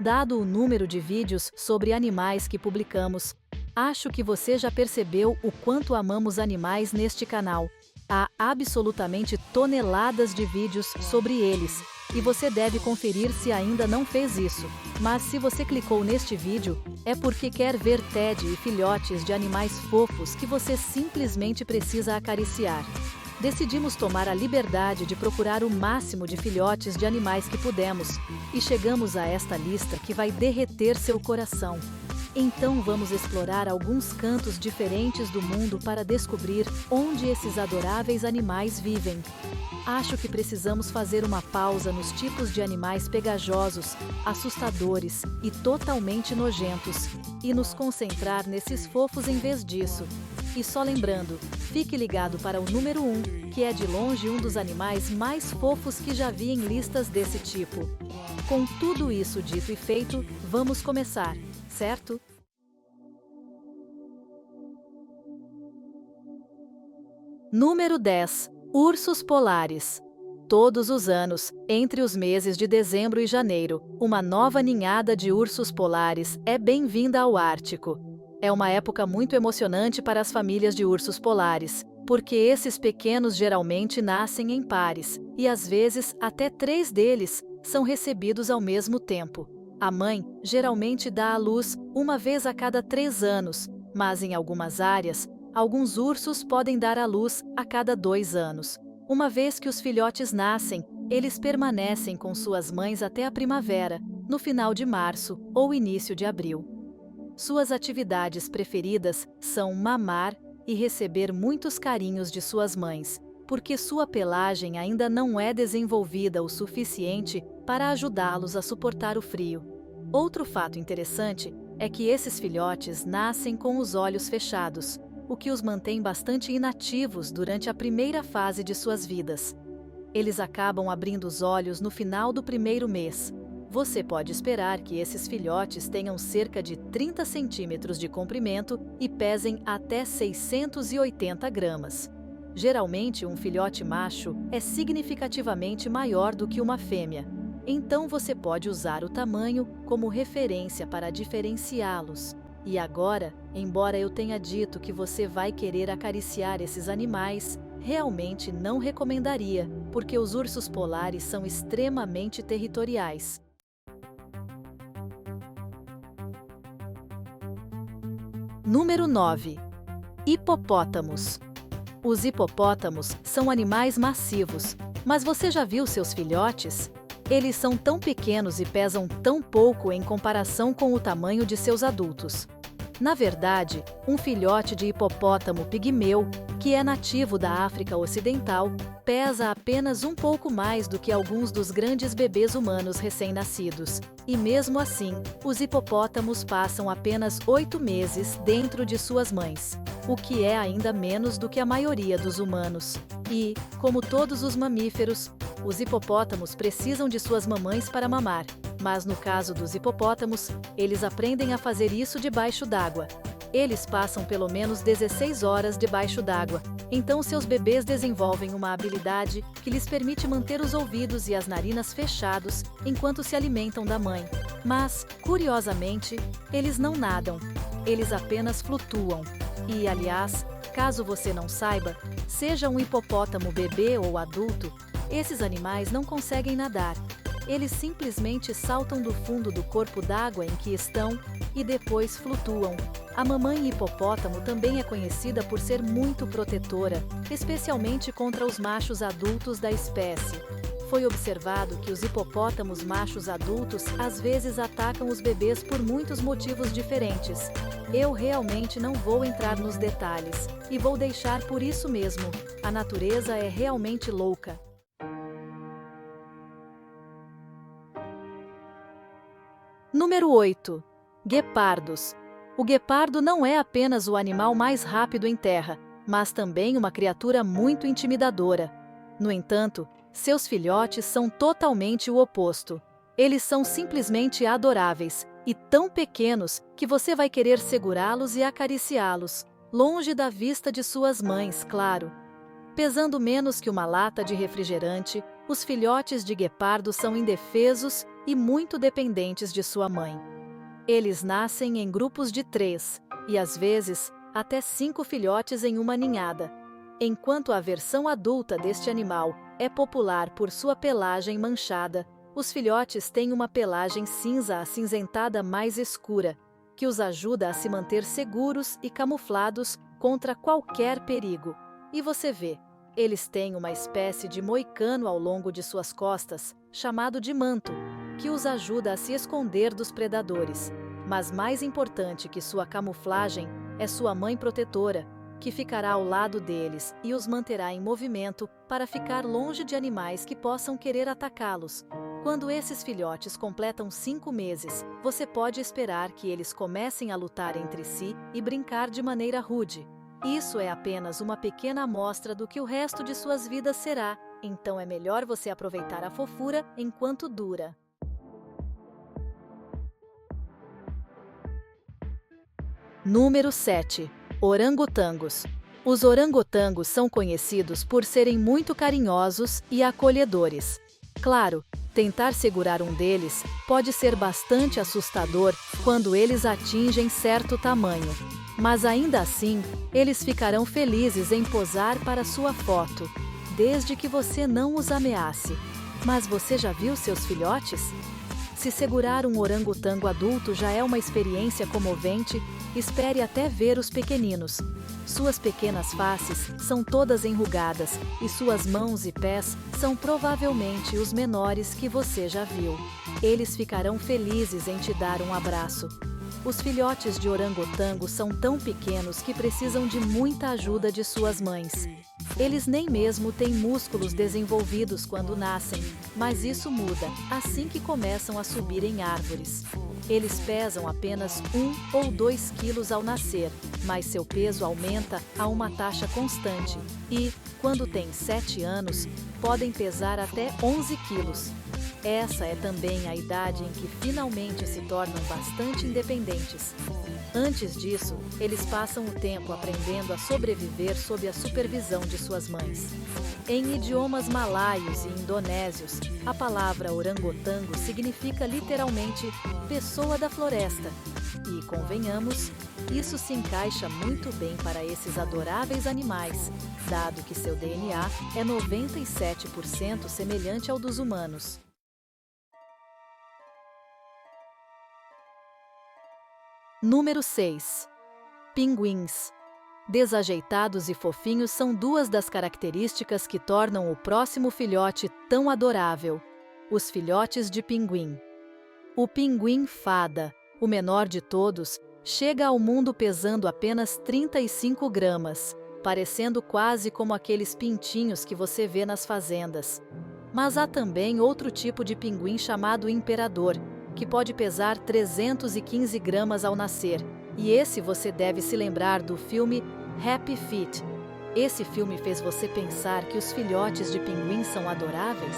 Dado o número de vídeos sobre animais que publicamos, acho que você já percebeu o quanto amamos animais neste canal. Há absolutamente toneladas de vídeos sobre eles, e você deve conferir se ainda não fez isso. Mas se você clicou neste vídeo, é porque quer ver Ted e filhotes de animais fofos que você simplesmente precisa acariciar. Decidimos tomar a liberdade de procurar o máximo de filhotes de animais que pudemos, e chegamos a esta lista que vai derreter seu coração. Então vamos explorar alguns cantos diferentes do mundo para descobrir onde esses adoráveis animais vivem. Acho que precisamos fazer uma pausa nos tipos de animais pegajosos, assustadores e totalmente nojentos, e nos concentrar nesses fofos em vez disso. E só lembrando, fique ligado para o número 1, que é de longe um dos animais mais fofos que já vi em listas desse tipo. Com tudo isso dito e feito, vamos começar, certo? Número 10. Ursos polares. Todos os anos, entre os meses de dezembro e janeiro, uma nova ninhada de ursos polares é bem-vinda ao Ártico. É uma época muito emocionante para as famílias de ursos polares, porque esses pequenos geralmente nascem em pares, e às vezes até 3 deles são recebidos ao mesmo tempo. A mãe geralmente dá à luz uma vez a cada 3 anos, mas em algumas áreas, alguns ursos podem dar à luz a cada 2 anos. Uma vez que os filhotes nascem, eles permanecem com suas mães até a primavera, no final de março ou início de abril. Suas atividades preferidas são mamar e receber muitos carinhos de suas mães, porque sua pelagem ainda não é desenvolvida o suficiente para ajudá-los a suportar o frio. Outro fato interessante é que esses filhotes nascem com os olhos fechados, o que os mantém bastante inativos durante a primeira fase de suas vidas. Eles acabam abrindo os olhos no final do primeiro mês. Você pode esperar que esses filhotes tenham cerca de 30 centímetros de comprimento e pesem até 680 gramas. Geralmente, um filhote macho é significativamente maior do que uma fêmea. Então você pode usar o tamanho como referência para diferenciá-los. E agora, embora eu tenha dito que você vai querer acariciar esses animais, realmente não recomendaria, porque os ursos polares são extremamente territoriais. Número 9. Hipopótamos. Os hipopótamos são animais massivos, mas você já viu seus filhotes? Eles são tão pequenos e pesam tão pouco em comparação com o tamanho de seus adultos. Na verdade, um filhote de hipopótamo pigmeu, que é nativo da África Ocidental, pesa apenas um pouco mais do que alguns dos grandes bebês humanos recém-nascidos. E mesmo assim, os hipopótamos passam apenas 8 meses dentro de suas mães, o que é ainda menos do que a maioria dos humanos. E, como todos os mamíferos, os hipopótamos precisam de suas mamães para mamar, mas no caso dos hipopótamos, eles aprendem a fazer isso debaixo d'água. Eles passam pelo menos 16 horas debaixo d'água, então seus bebês desenvolvem uma habilidade que lhes permite manter os ouvidos e as narinas fechados enquanto se alimentam da mãe. Mas, curiosamente, eles não nadam, eles apenas flutuam. E, aliás, caso você não saiba, seja um hipopótamo bebê ou adulto, esses animais não conseguem nadar. Eles simplesmente saltam do fundo do corpo d'água em que estão e depois flutuam. A mamãe hipopótamo também é conhecida por ser muito protetora, especialmente contra os machos adultos da espécie. Foi observado que os hipopótamos machos adultos às vezes atacam os bebês por muitos motivos diferentes. Eu realmente não vou entrar nos detalhes, e vou deixar por isso mesmo. A natureza é realmente louca. Número 8. Guepardos. O guepardo não é apenas o animal mais rápido em terra, mas também uma criatura muito intimidadora. No entanto, seus filhotes são totalmente o oposto. Eles são simplesmente adoráveis e tão pequenos que você vai querer segurá-los e acariciá-los, longe da vista de suas mães, claro. Pesando menos que uma lata de refrigerante, os filhotes de guepardo são indefesos e muito dependentes de sua mãe. Eles nascem em grupos de 3, e às vezes, até 5 filhotes em uma ninhada. Enquanto a versão adulta deste animal é popular por sua pelagem manchada, os filhotes têm uma pelagem cinza acinzentada mais escura, que os ajuda a se manter seguros e camuflados contra qualquer perigo. E você vê, eles têm uma espécie de moicano ao longo de suas costas, chamado de manto, que os ajuda a se esconder dos predadores. Mas mais importante que sua camuflagem é sua mãe protetora, que ficará ao lado deles e os manterá em movimento para ficar longe de animais que possam querer atacá-los. Quando esses filhotes completam 5 meses, você pode esperar que eles comecem a lutar entre si e brincar de maneira rude. Isso é apenas uma pequena amostra do que o resto de suas vidas será, então é melhor você aproveitar a fofura enquanto dura. Número 7. Orangotangos. Os orangotangos são conhecidos por serem muito carinhosos e acolhedores. Claro, tentar segurar um deles pode ser bastante assustador quando eles atingem certo tamanho. Mas ainda assim, eles ficarão felizes em posar para sua foto, desde que você não os ameace. Mas você já viu seus filhotes? Se segurar um orangotango adulto já é uma experiência comovente, espere até ver os pequeninos. Suas pequenas faces são todas enrugadas e suas mãos e pés são provavelmente os menores que você já viu. Eles ficarão felizes em te dar um abraço. Os filhotes de orangotango são tão pequenos que precisam de muita ajuda de suas mães. Eles nem mesmo têm músculos desenvolvidos quando nascem, mas isso muda assim que começam a subir em árvores. Eles pesam apenas 1 ou 2 quilos ao nascer, mas seu peso aumenta a uma taxa constante e, quando têm 7 anos, podem pesar até 11 quilos. Essa é também a idade em que finalmente se tornam bastante independentes. Antes disso, eles passam o tempo aprendendo a sobreviver sob a supervisão de suas mães. Em idiomas malaios e indonésios, a palavra orangotango significa literalmente pessoa da floresta. E, convenhamos, isso se encaixa muito bem para esses adoráveis animais, dado que seu DNA é 97% semelhante ao dos humanos. Número 6. Pinguins. Desajeitados e fofinhos são duas das características que tornam o próximo filhote tão adorável. Os filhotes de pinguim. O pinguim fada, o menor de todos, chega ao mundo pesando apenas 35 gramas, parecendo quase como aqueles pintinhos que você vê nas fazendas. Mas há também outro tipo de pinguim chamado imperador, que pode pesar 315 gramas ao nascer. E esse você deve se lembrar do filme Happy Feet. Esse filme fez você pensar que os filhotes de pinguim são adoráveis?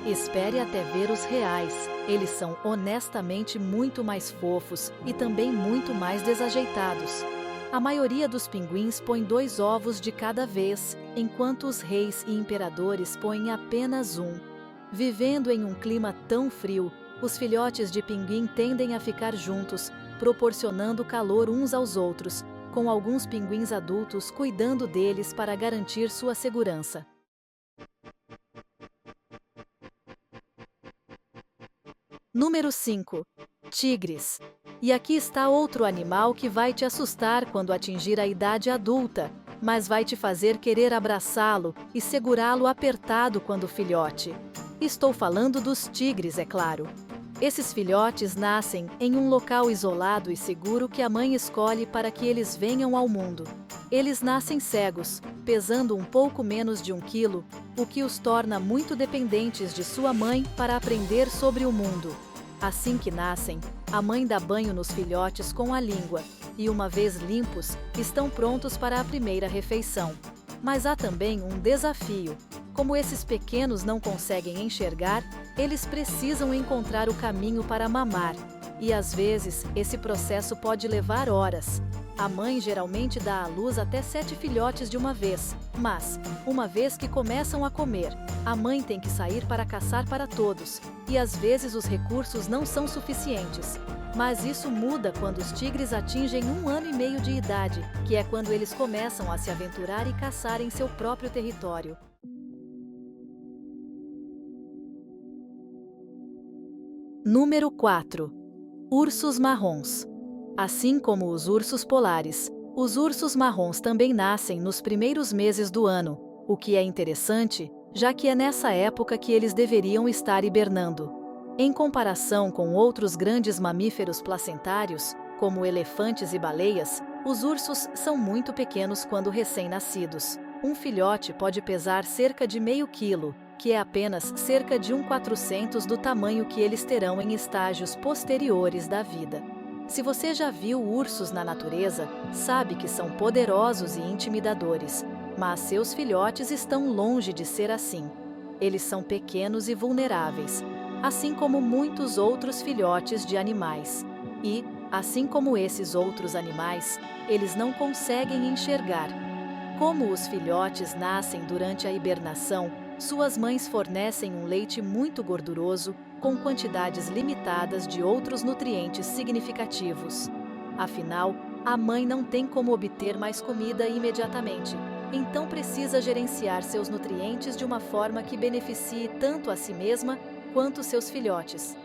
Espere até ver os reais. Eles são honestamente muito mais fofos e também muito mais desajeitados. A maioria dos pinguins põe 2 ovos de cada vez, enquanto os reis e imperadores põem apenas 1. Vivendo em um clima tão frio, os filhotes de pinguim tendem a ficar juntos, proporcionando calor uns aos outros, com alguns pinguins adultos cuidando deles para garantir sua segurança. Número 5. Tigres. E aqui está outro animal que vai te assustar quando atingir a idade adulta, mas vai te fazer querer abraçá-lo e segurá-lo apertado quando filhote. Estou falando dos tigres, é claro. Esses filhotes nascem em um local isolado e seguro que a mãe escolhe para que eles venham ao mundo. Eles nascem cegos, pesando um pouco menos de 1 quilo, o que os torna muito dependentes de sua mãe para aprender sobre o mundo. Assim que nascem, a mãe dá banho nos filhotes com a língua, e uma vez limpos, estão prontos para a primeira refeição. Mas há também um desafio. Como esses pequenos não conseguem enxergar, eles precisam encontrar o caminho para mamar. E às vezes, esse processo pode levar horas. A mãe geralmente dá à luz até 7 filhotes de uma vez, mas, uma vez que começam a comer, a mãe tem que sair para caçar para todos, e às vezes os recursos não são suficientes. Mas isso muda quando os tigres atingem 1 ano e meio de idade, que é quando eles começam a se aventurar e caçar em seu próprio território. Número 4. Ursos marrons. Assim como os ursos polares, os ursos marrons também nascem nos primeiros meses do ano, o que é interessante, já que é nessa época que eles deveriam estar hibernando. Em comparação com outros grandes mamíferos placentários, como elefantes e baleias, os ursos são muito pequenos quando recém-nascidos. Um filhote pode pesar cerca de meio quilo, que é apenas cerca de 1/400 do tamanho que eles terão em estágios posteriores da vida. Se você já viu ursos na natureza, sabe que são poderosos e intimidadores, mas seus filhotes estão longe de ser assim. Eles são pequenos e vulneráveis, assim como muitos outros filhotes de animais. E, assim como esses outros animais, eles não conseguem enxergar. Como os filhotes nascem durante a hibernação, suas mães fornecem um leite muito gorduroso, com quantidades limitadas de outros nutrientes significativos. Afinal, a mãe não tem como obter mais comida imediatamente, então precisa gerenciar seus nutrientes de uma forma que beneficie tanto a si mesma quanto seus filhotes.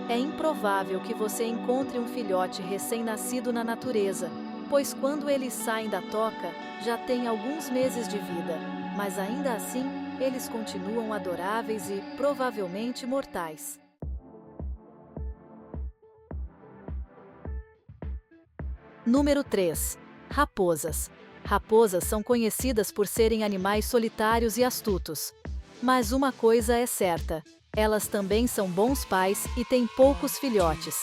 É improvável que você encontre um filhote recém-nascido na natureza, pois quando eles saem da toca, já têm alguns meses de vida, mas ainda assim, eles continuam adoráveis e, provavelmente, mortais. Número 3. Raposas. Raposas são conhecidas por serem animais solitários e astutos. Mas uma coisa é certa: elas também são bons pais e têm poucos filhotes.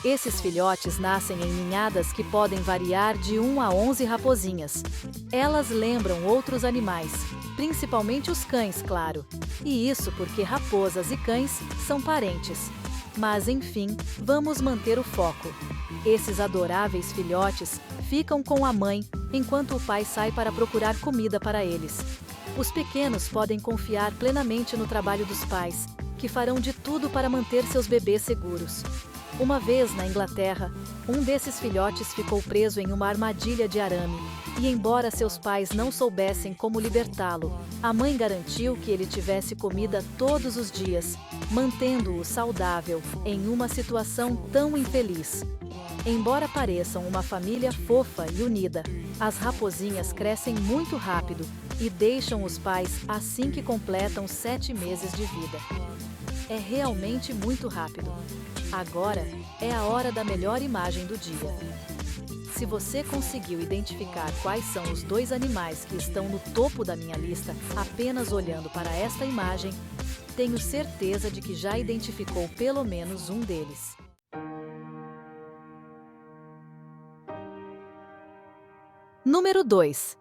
Esses filhotes nascem em ninhadas que podem variar de 1 a 11 raposinhas. Elas lembram outros animais, principalmente os cães, claro. E isso porque raposas e cães são parentes. Mas enfim, vamos manter o foco. Esses adoráveis filhotes ficam com a mãe enquanto o pai sai para procurar comida para eles. Os pequenos podem confiar plenamente no trabalho dos pais, que farão de tudo para manter seus bebês seguros. Uma vez, na Inglaterra, um desses filhotes ficou preso em uma armadilha de arame, e embora seus pais não soubessem como libertá-lo, a mãe garantiu que ele tivesse comida todos os dias, mantendo-o saudável em uma situação tão infeliz. Embora pareçam uma família fofa e unida, as raposinhas crescem muito rápido e deixam os pais assim que completam 7 meses de vida. É realmente muito rápido. Agora é a hora da melhor imagem do dia. Se você conseguiu identificar quais são os 2 animais que estão no topo da minha lista apenas olhando para esta imagem, tenho certeza de que já identificou pelo menos um deles. Número 2.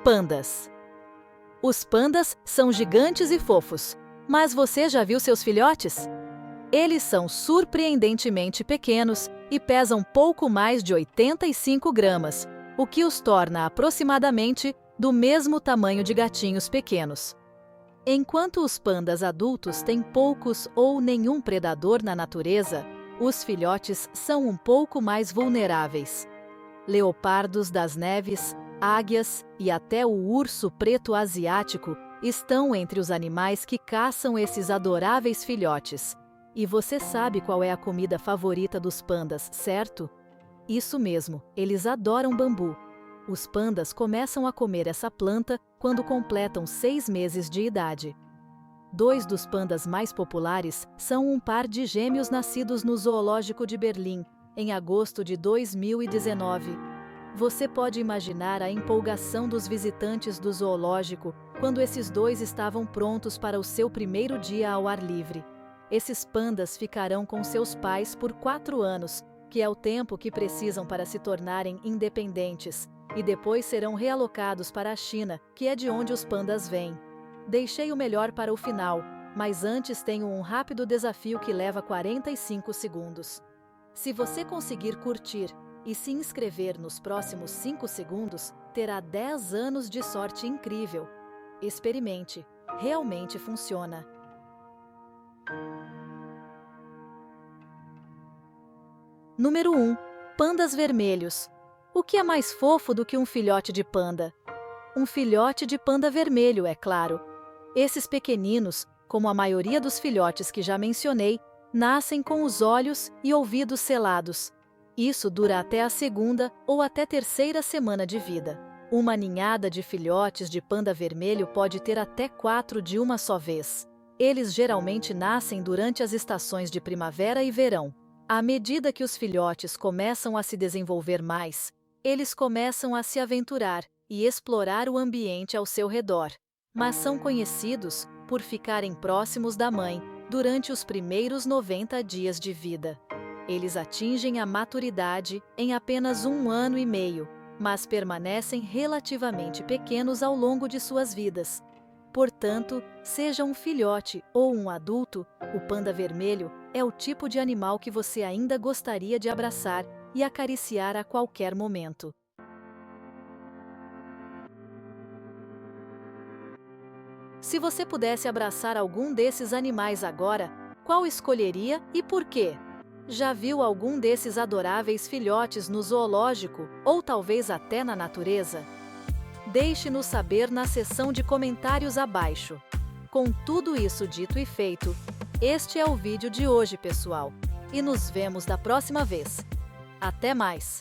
Pandas. Os pandas são gigantes e fofos, mas você já viu seus filhotes? Eles são surpreendentemente pequenos e pesam pouco mais de 85 gramas, o que os torna aproximadamente do mesmo tamanho de gatinhos pequenos. Enquanto os pandas adultos têm poucos ou nenhum predador na natureza, os filhotes são um pouco mais vulneráveis. Leopardos das neves, águias e até o urso preto asiático estão entre os animais que caçam esses adoráveis filhotes. E você sabe qual é a comida favorita dos pandas, certo? Isso mesmo, eles adoram bambu. Os pandas começam a comer essa planta quando completam 6 meses de idade. 2 dos pandas mais populares são um par de gêmeos nascidos no Zoológico de Berlim, em agosto de 2019. Você pode imaginar a empolgação dos visitantes do zoológico quando esses 2 estavam prontos para o seu primeiro dia ao ar livre. Esses pandas ficarão com seus pais por 4 anos, que é o tempo que precisam para se tornarem independentes, e depois serão realocados para a China, que é de onde os pandas vêm. Deixei o melhor para o final, mas antes tenho um rápido desafio que leva 45 segundos. Se você conseguir curtir E se inscrever nos próximos 5 segundos, terá 10 anos de sorte incrível. Experimente, realmente funciona. Número 1. Pandas vermelhos. O que é mais fofo do que um filhote de panda? Um filhote de panda vermelho, é claro. Esses pequeninos, como a maioria dos filhotes que já mencionei, nascem com os olhos e ouvidos selados. Isso dura até a segunda ou até terceira semana de vida. Uma ninhada de filhotes de panda vermelho pode ter até 4 de uma só vez. Eles geralmente nascem durante as estações de primavera e verão. À medida que os filhotes começam a se desenvolver mais, eles começam a se aventurar e explorar o ambiente ao seu redor. Mas são conhecidos por ficarem próximos da mãe durante os primeiros 90 dias de vida. Eles atingem a maturidade em apenas 1 ano e meio, mas permanecem relativamente pequenos ao longo de suas vidas. Portanto, seja um filhote ou um adulto, o panda vermelho é o tipo de animal que você ainda gostaria de abraçar e acariciar a qualquer momento. Se você pudesse abraçar algum desses animais agora, qual escolheria e por quê? Já viu algum desses adoráveis filhotes no zoológico ou talvez até na natureza? Deixe-nos saber na seção de comentários abaixo. Com tudo isso dito e feito, este é o vídeo de hoje, pessoal. E nos vemos da próxima vez. Até mais!